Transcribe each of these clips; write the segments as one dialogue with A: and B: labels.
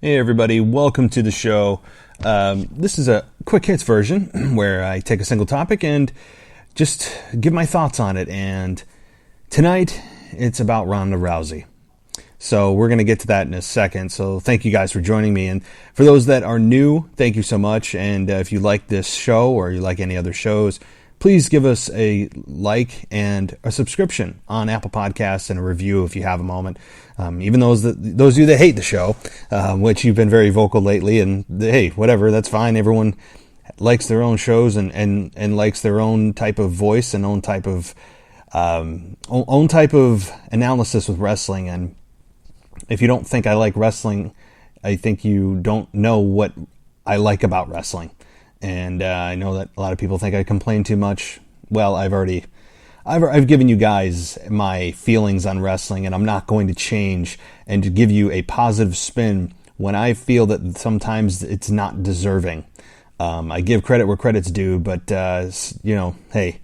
A: Hey everybody, welcome to the show. This is a quick hits version where I take a single topic and just give my thoughts on it. And tonight, it's about Ronda Rousey. So we're going to get to that in a second. So thank you guys for joining me. And for those that are new, thank you so much. And if you like this show or you like any other shows, please give us a like and a subscription on Apple Podcasts and a review if you have a moment. Even those of you that hate the show, which you've been very vocal lately, and hey, whatever, that's fine. Everyone likes their own shows and likes their own type of voice and own type of analysis with wrestling. And if you don't think I like wrestling, I think you don't know what I like about wrestling. And I know that a lot of people think I complain too much. Well, I've given you guys my feelings on wrestling, and I'm not going to change and to give you a positive spin when I feel that sometimes it's not deserving. I give credit where credit's due, but hey,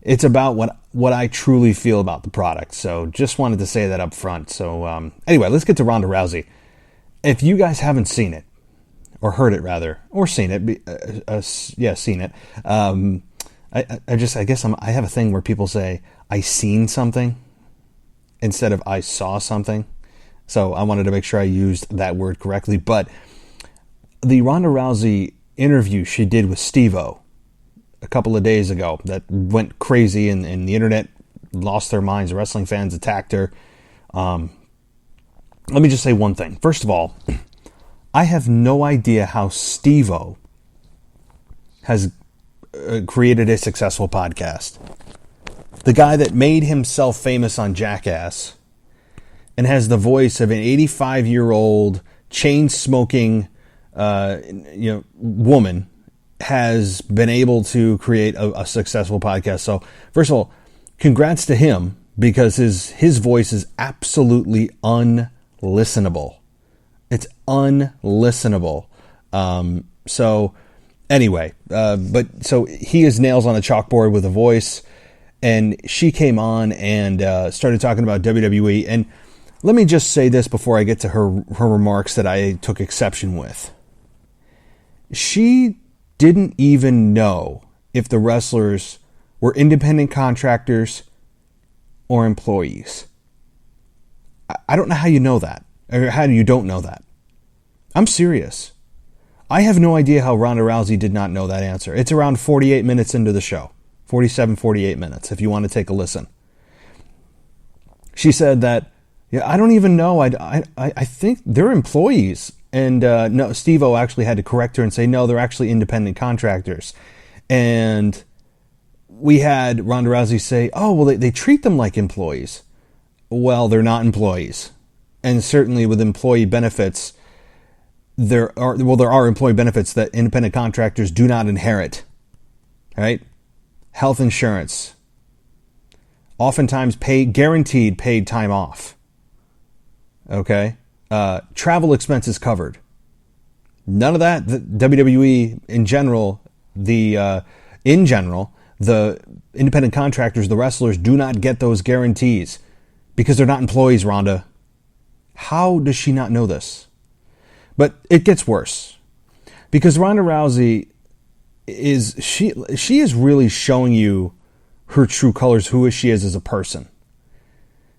A: it's about what I truly feel about the product. So just wanted to say that up front. So anyway, let's get to Ronda Rousey. If you guys haven't seen it, or heard it rather, or seen it, seen it. I have a thing where people say I seen something instead of I saw something. So I wanted to make sure I used that word correctly. But the Ronda Rousey interview she did with Steve-O a couple of days ago that went crazy and the internet lost their minds. Wrestling fans attacked her. Let me just say one thing. First of all, I have no idea how Steve-O has created a successful podcast. The guy that made himself famous on Jackass and has the voice of an 85-year-old chain-smoking woman has been able to create a successful podcast. So, first of all, congrats to him because his voice is absolutely unlistenable. It's unlistenable. So anyway, so he is nails on a chalkboard with a voice, and she came on and started talking about WWE. And let me just say this before I get to her remarks that I took exception with. She didn't even know if the wrestlers were independent contractors or employees. I don't know how you know that. Or how you don't know that? I'm serious. I have no idea how Ronda Rousey did not know that answer. It's around 48 minutes into the show. 47, 48 minutes, if you want to take a listen. She said that, I don't even know. I think they're employees. And no, Steve-O actually had to correct her and say, no, they're actually independent contractors. And we had Ronda Rousey say, oh, well, they treat them like employees. Well, they're not employees. And certainly with employee benefits, there are employee benefits that independent contractors do not inherit. Right? Health insurance. Oftentimes guaranteed paid time off. Okay? Travel expenses covered. None of that. The WWE in general, the independent contractors, the wrestlers, do not get those guarantees because they're not employees, Rhonda. How does she not know this? But it gets worse. Because Ronda Rousey she is really showing you her true colors, who she is as a person.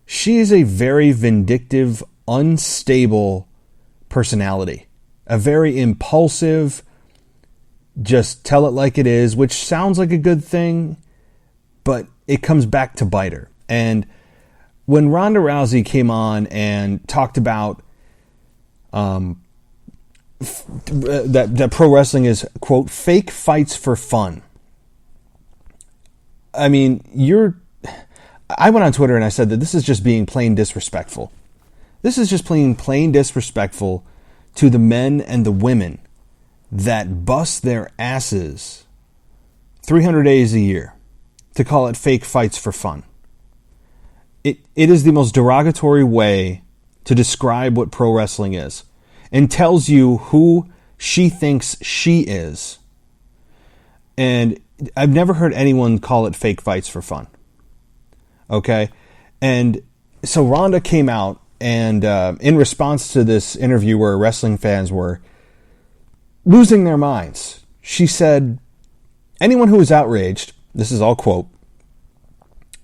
A: She is a very vindictive, unstable personality. A very impulsive, just tell it like it is, which sounds like a good thing, but it comes back to bite her. And when Ronda Rousey came on and talked about that pro wrestling is, quote, fake fights for fun. I mean, I went on Twitter and I said that this is just being plain disrespectful. This is just plain disrespectful to the men and the women that bust their asses 300 days a year to call it fake fights for fun. It is the most derogatory way to describe what pro wrestling is, and tells you who she thinks she is. And I've never heard anyone call it fake fights for fun. Okay? And so Ronda came out And in response to this interview where wrestling fans were losing their minds, she said, anyone who is outraged, this is all quote,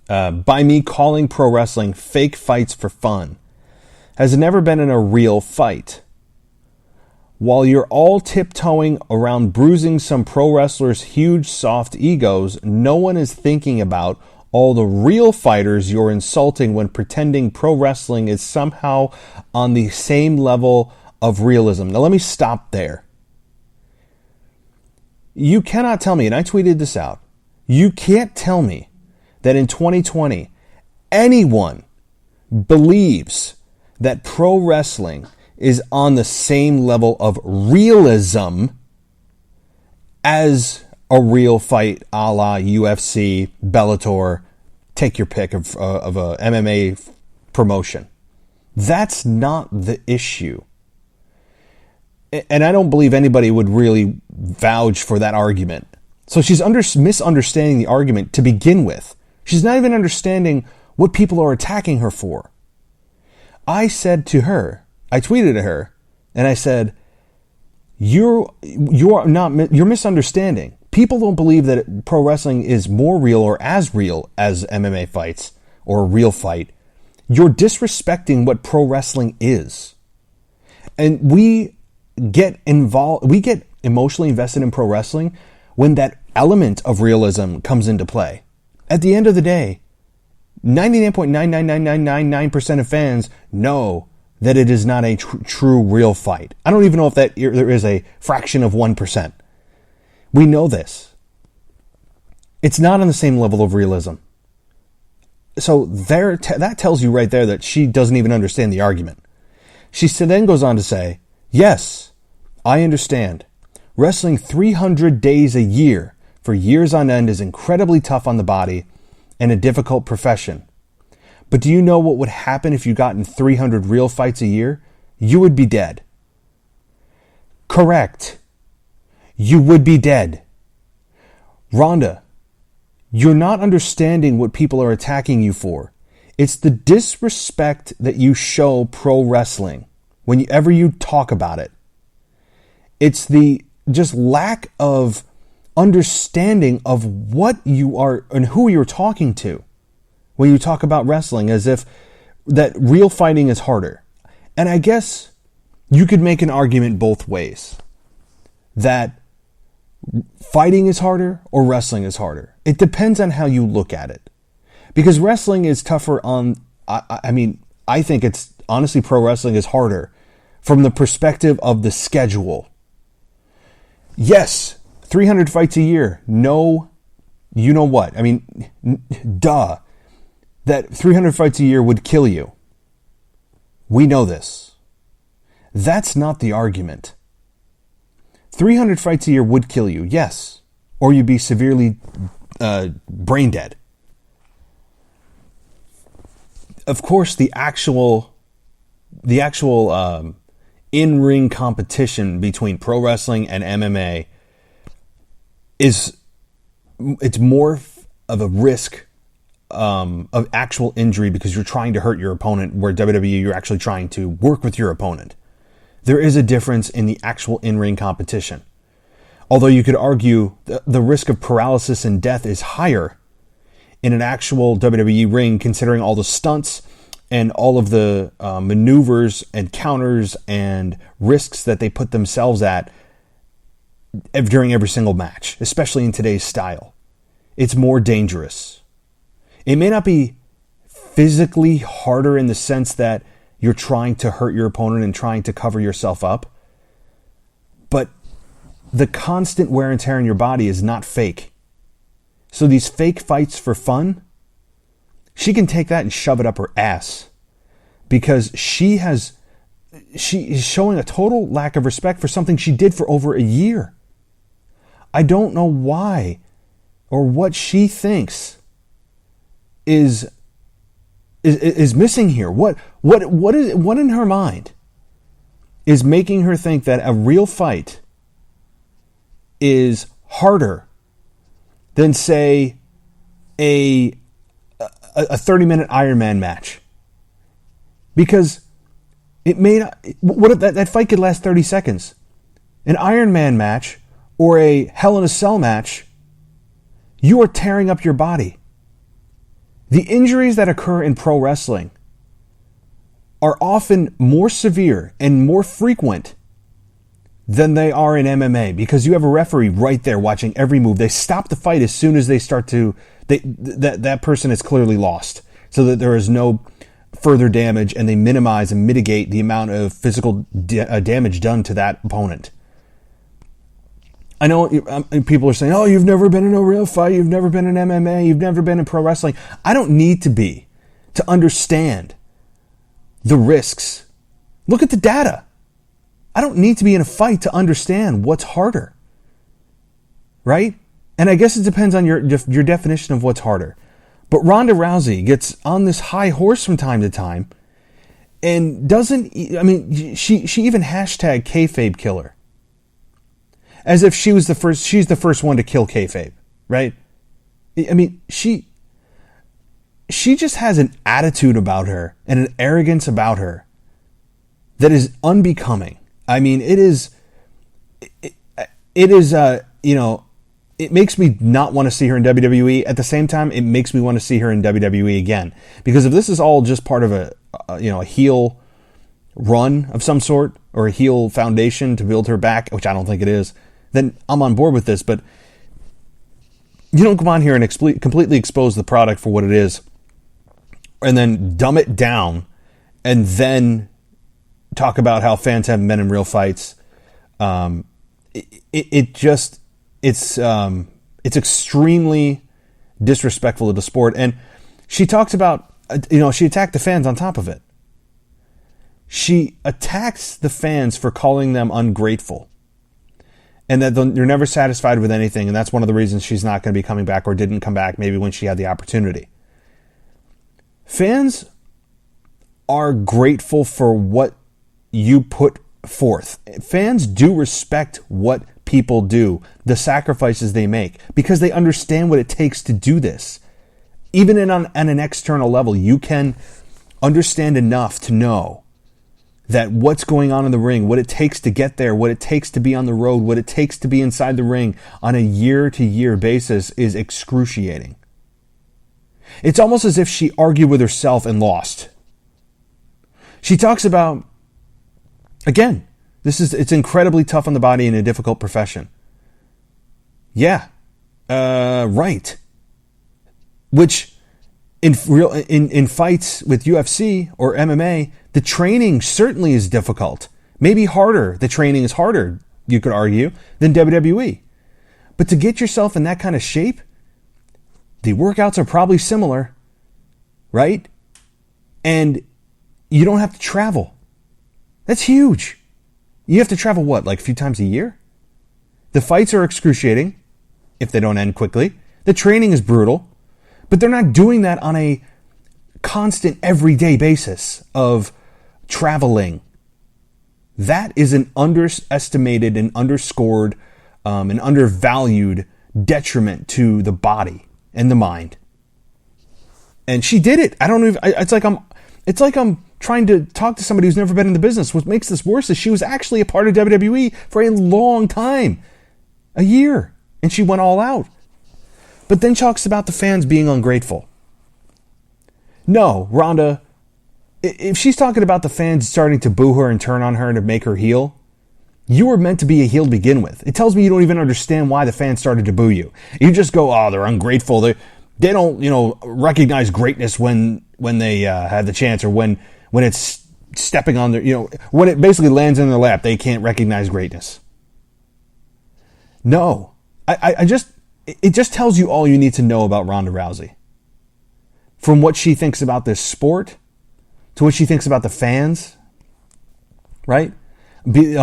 A: by me calling pro wrestling fake fights for fun, has never been in a real fight. While you're all tiptoeing around bruising some pro wrestlers' huge soft egos, no one is thinking about all the real fighters you're insulting when pretending pro wrestling is somehow on the same level of realism. Now let me stop there. You cannot tell me, and I tweeted this out, you can't tell me that in 2020 anyone believes that pro wrestling is on the same level of realism as a real fight a la UFC, Bellator, take your pick of a MMA promotion. That's not the issue. And I don't believe anybody would really vouch for that argument. So she's misunderstanding the argument to begin with. She's not even understanding what people are attacking her for. I said to her, I tweeted at her, and I said, you're misunderstanding. People don't believe that pro wrestling is more real or as real as MMA fights or a real fight. You're disrespecting what pro wrestling is. And we get involved, we get emotionally invested in pro wrestling when that element of realism comes into play. At the end of the day, 99.99999% of fans know that it is not a true real fight. I don't even know if that there is a fraction of 1%. We know this. It's not on the same level of realism. So that tells you right there that she doesn't even understand the argument. She then goes on to say, yes, I understand. Wrestling 300 days a year for years on end is incredibly tough on the body and a difficult profession. But do you know what would happen if you got in 300 real fights a year? You would be dead. Correct. You would be dead. Ronda, you're not understanding what people are attacking you for. It's the disrespect that you show pro wrestling whenever you talk about it. It's the just lack of understanding of what you are and who you're talking to when you talk about wrestling, as if that real fighting is harder. And I guess you could make an argument both ways, that fighting is harder or wrestling is harder. It depends on how you look at it. Because wrestling is tougher on, I think it's honestly, pro wrestling is harder from the perspective of the schedule. Yes, 300 fights a year. No, you know what? I mean, duh. That 300 fights a year would kill you. We know this. That's not the argument. 300 fights a year would kill you, yes. Or you'd be severely brain dead. Of course, the actual in-ring competition between pro wrestling and MMA it's more of a risk of actual injury because you're trying to hurt your opponent, where WWE, you're actually trying to work with your opponent. There is a difference in the actual in-ring competition. Although you could argue the risk of paralysis and death is higher in an actual WWE ring, considering all the stunts and all of the maneuvers and counters and risks that they put themselves at during every single match, especially in today's style. It's more dangerous. It may not be physically harder in the sense that you're trying to hurt your opponent and trying to cover yourself up, but the constant wear and tear on your body is not fake. So these fake fights for fun, she can take that and shove it up her ass, because she is showing a total lack of respect for something she did for over a year. I don't know why or what she thinks is missing here. What in her mind is making her think that a real fight is harder than, say, a 30-minute Iron Man match? Because It may not, what if that fight could last 30 seconds? An Iron Man match or a Hell in a Cell match, you are tearing up your body. The injuries that occur in pro wrestling are often more severe and more frequent than they are in MMA, because you have a referee right there watching every move. They stop the fight as soon as they start to, that person is clearly lost, so that there is no further damage, and they minimize and mitigate the amount of physical damage done to that opponent. I know people are saying, oh, you've never been in a real fight, you've never been in MMA, you've never been in pro wrestling. I don't need to be to understand the risks. Look at the data. I don't need to be in a fight to understand what's harder, right? And I guess it depends on your definition of what's harder. But Ronda Rousey gets on this high horse from time to time and doesn't, I mean, she even hashtag kayfabe killer. As if she's the first one to kill kayfabe, right? I mean, she just has an attitude about her and an arrogance about her that is unbecoming. I mean, it is, it makes me not want to see her in WWE. At the same time, it makes me want to see her in WWE again. Because if this is all just part of a heel run of some sort, or a heel foundation to build her back, which I don't think it is, then I'm on board with this. But you don't come on here and completely expose the product for what it is, and then dumb it down, and then talk about how fans haven't been in real fights. It's extremely disrespectful to the sport. And she talks about, she attacked the fans on top of it. She attacks the fans for calling them ungrateful, and that they're never satisfied with anything. And that's one of the reasons she's not going to be coming back, or didn't come back maybe when she had the opportunity. Fans are grateful for what you put forth. Fans do respect what people do, the sacrifices they make, because they understand what it takes to do this. Even on an external level, you can understand enough to know that what's going on in the ring, what it takes to get there, what it takes to be on the road, what it takes to be inside the ring on a year-to-year basis is excruciating. It's almost as if she argued with herself and lost. She talks about, again, it's incredibly tough on the body in a difficult profession. Yeah, right. Which in fights with UFC or MMA, the training certainly is difficult. Maybe harder. The training is harder, you could argue, than WWE. But to get yourself in that kind of shape, the workouts are probably similar, right? And you don't have to travel. That's huge. You have to travel, what, like a few times a year? The fights are excruciating if they don't end quickly. The training is brutal. But they're not doing that on a constant, everyday basis of traveling. That is an underestimated and underscored and undervalued detriment to the body and the mind. And she did it. I don't know. It's like I'm trying to talk to somebody who's never been in the business. What makes this worse is she was actually a part of WWE for a long time, a year, and she went all out. But then talks about the fans being ungrateful. No, Ronda, if she's talking about the fans starting to boo her and turn on her and to make her heel, you were meant to be a heel to begin with. It tells me you don't even understand why the fans started to boo you. You just go, oh, they're ungrateful. They don't, recognize greatness when they have the chance, or when it's stepping on their, when it basically lands in their lap, they can't recognize greatness. No, it just tells you all you need to know about Ronda Rousey. From what she thinks about this sport, to what she thinks about the fans, right?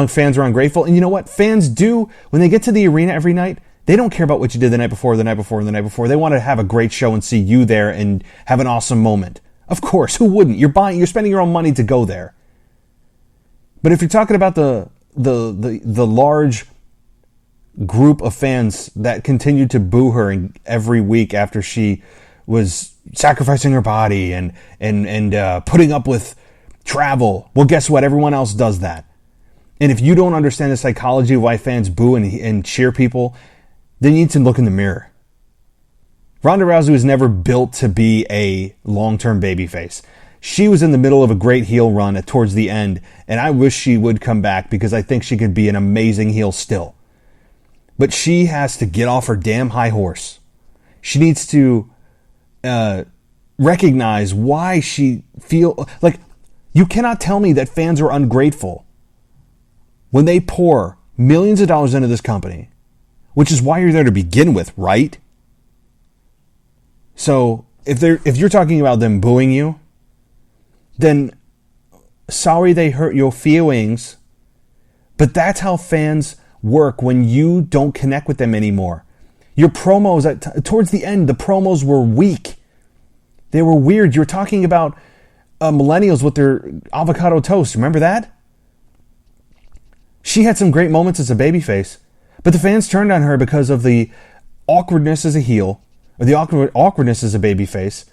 A: Fans are ungrateful. And you know what? Fans do, when they get to the arena every night, they don't care about what you did the night before, the night before, and the night before. They want to have a great show and see you there and have an awesome moment. Of course, who wouldn't? You're spending your own money to go there. But if you're talking about the large group of fans that continued to boo her every week after she was sacrificing her body and putting up with travel. Well, guess what? Everyone else does that. And if you don't understand the psychology of why fans boo and cheer people, then you need to look in the mirror. Ronda Rousey was never built to be a long-term babyface. She was in the middle of a great heel run towards the end, and I wish she would come back because I think she could be an amazing heel still. But she has to get off her damn high horse. She needs to recognize why she feel like you cannot tell me that fans are ungrateful when they pour millions of dollars into this company, which is why you're there to begin with, right? So if you're talking about them booing you, then sorry they hurt your feelings, but that's how fans work when you don't connect with them anymore. Your promos, towards the end, the promos were weak. They were weird. You're talking about millennials with their avocado toast. Remember that? She had some great moments as a babyface, but the fans turned on her because of the awkwardness as a heel, or the awkwardness as a babyface.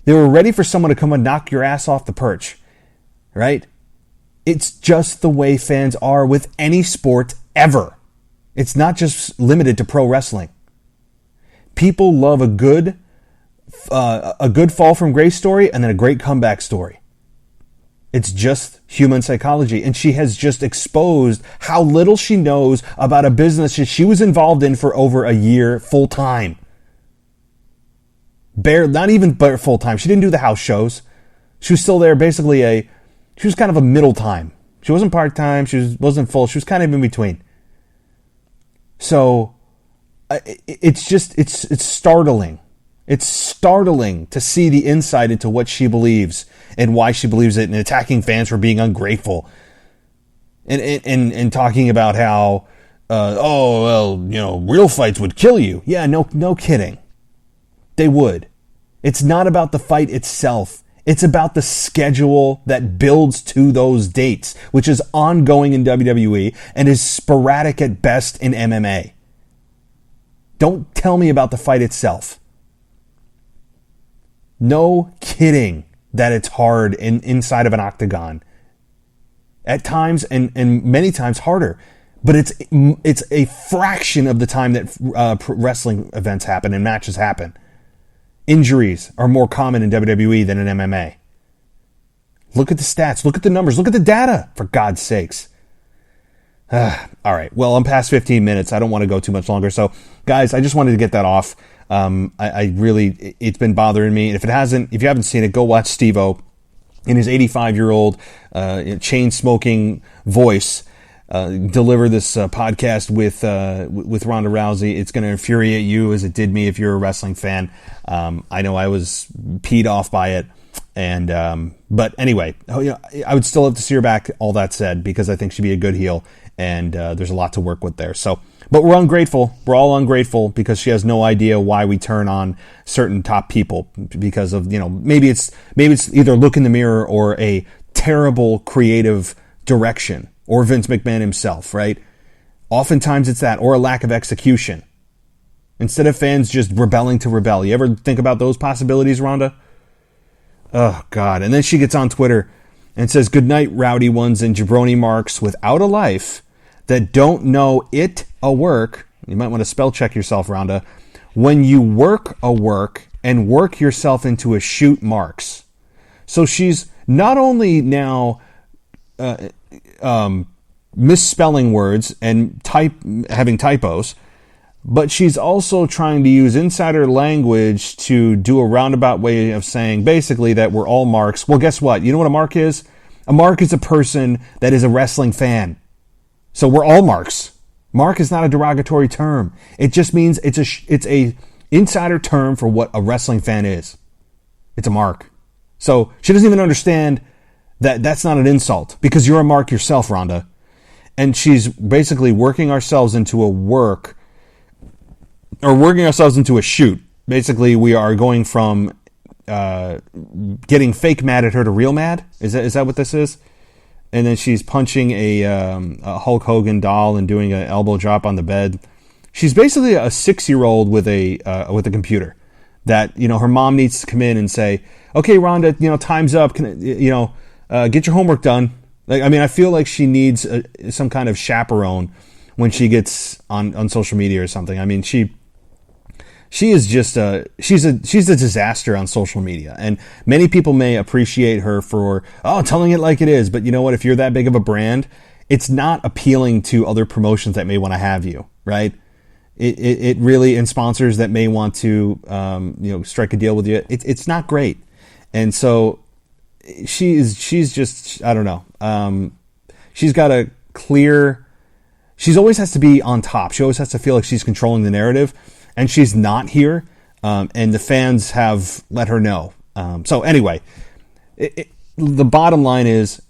A: They were ready for someone to come and knock your ass off the perch, right? It's just the way fans are with any sport ever. It's not just limited to pro wrestling. People love a good fall from grace story and then a great comeback story. It's just human psychology. And she has just exposed how little she knows about a business that she was involved in for over a year full time. Not even full time. She didn't do the house shows. She was still there basically she was kind of a middle time. She wasn't part time. She wasn't full. She was kind of in between. So it's startling. It's startling to see the insight into what she believes and why she believes it, and attacking fans for being ungrateful, and talking about how real fights would kill you. Yeah, no kidding. They would. It's not about the fight itself. It's about the schedule that builds to those dates, which is ongoing in WWE and is sporadic at best in MMA. Don't tell me about the fight itself. No kidding that it's hard inside of an octagon. At times, and many times harder. But it's a fraction of the time that wrestling events happen and matches happen. Injuries are more common in WWE than in MMA. Look at the stats. Look at the numbers. Look at the data, for God's sakes. All right. Well, I'm past 15 minutes. I don't want to go too much longer. So, guys, I just wanted to get that off. It's been bothering me. And if you haven't seen it, go watch Steve-O in his 85-year-old chain-smoking voice deliver this podcast with Ronda Rousey. It's going to infuriate you as it did me if you're a wrestling fan. I know I was peed off by it. But anyway, I would still have to see her back, all that said, because I think she'd be a good heel, and there's a lot to work with there. So, but we're ungrateful. We're all ungrateful because she has no idea why we turn on certain top people because of, maybe it's either look in the mirror or a terrible creative direction, or Vince McMahon himself, right? Oftentimes it's that, or a lack of execution. Instead of fans just rebelling to rebel. You ever think about those possibilities, Rhonda? Oh, God. And then she gets on Twitter and says, "Good night, rowdy ones and jabroni marks without a life that don't know it a work." You might want to spell check yourself, Rhonda. "When you work a work and work yourself into a shoot marks." So she's not only now misspelling words and having typos, but she's also trying to use insider language to do a roundabout way of saying basically that we're all marks. Well, guess what? You know what a mark is? A mark is a person that is a wrestling fan. So we're all marks. Mark is not a derogatory term. It just means it's a insider term for what a wrestling fan is. It's a mark. So she doesn't even understand that that's not an insult because you're a mark yourself, Rhonda. And she's basically working ourselves into a shoot. Basically, we are going from getting fake mad at her to real mad. Is that what this is? And then she's punching a Hulk Hogan doll and doing an elbow drop on the bed. She's basically a 6-year-old with a computer. That her mom needs to come in and say, "Okay, Rhonda, time's up. get your homework done. Like, I mean, I feel like she needs some kind of chaperone when she gets on social media or something. I mean, she is just she's a disaster on social media, and many people may appreciate her for telling it like it is. But you know what? If you're that big of a brand, it's not appealing to other promotions that may want to have you, right? It really, and sponsors that may want to strike a deal with you. It's not great, and so she's just, I don't know. She's got a clear. She always has to be on top. She always has to feel like she's controlling the narrative, and she's not here. And the fans have let her know. So anyway, the bottom line is,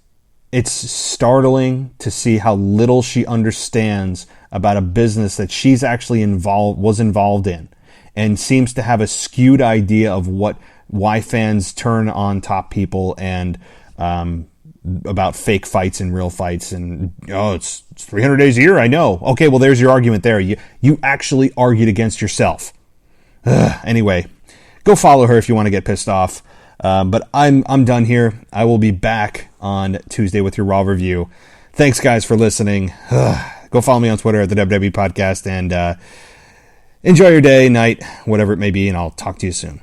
A: it's startling to see how little she understands about a business that she's actually was involved in, and seems to have a skewed idea of why fans turn on top people, and about fake fights and real fights, and it's 300 days a year. I know. Okay, well, there's your argument there. You actually argued against yourself. Anyway, go follow her if you want to get pissed off. But I'm done here. I will be back on Tuesday with your Raw review. Thanks, guys, for listening. Go follow me on Twitter at the WWE Podcast, and enjoy your day, night, whatever it may be, and I'll talk to you soon.